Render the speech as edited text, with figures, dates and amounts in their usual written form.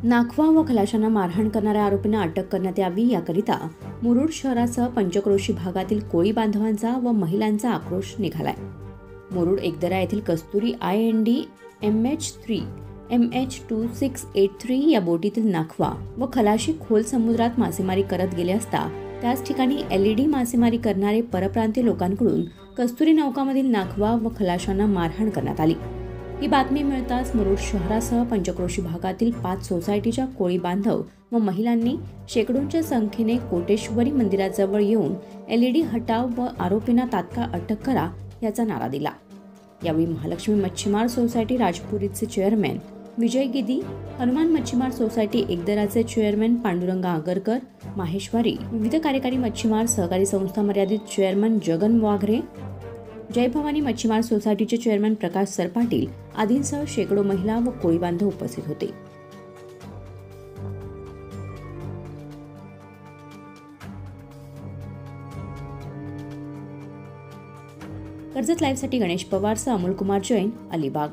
नाखवा व खलाशांना मारहाण करणाऱ्या आरोपींना अटक करण्यात यावी याकरिता मुरुड शहरासह पंचक्रोशी भागातील कोळी बांधवांचा व महिलांचा आक्रोश निघालाय। मुरुड एकदरा येथील कस्तुरी IND MH3 MH2683 या बोटीतील नाखवा व खलाशी खोल समुद्रात मासेमारी करत गेले असता त्याच ठिकाणी LED मासेमारी करणारे परप्रांतीय लोकांकडून कस्तुरी नौकामधील नाखवा व खलाशांना मारहाण करण्यात आली। ही बातमी मिळताच मुरुड शहरासह पंचक्रोशी भागातील 5 सोसायटीच्या कोळी बांधव व महिलांनी शेकडोंच्या संख्येने कोटेश्वरी मंदिराजवळ येऊन LED हटाव व आरोपींना तात्काळ अटक करा याचा नारा दिला। यावेळी महालक्ष्मी मच्छीमार सोसायटी राजपुरीचे चेअरमॅन विजय गिदी, हनुमान मच्छीमार सोसायटी एकदराचे चेअरमॅन पांडुरंग आगरकर, माहेश्वरी, विविध कार्यकारी मच्छीमार सहकारी संस्था मर्यादित चेअरमॅन जगन वाघरे, जय भवानी मच्छीमार सोसायटीचे चेअरमॅन प्रकाश सरपाटील आदींसह शेकडो महिला व कोळी बांधव उपस्थित होते। कर्जत लाईव्हसाठी गणेश पवारसह अमोल कुमार जैन, अलिबाग।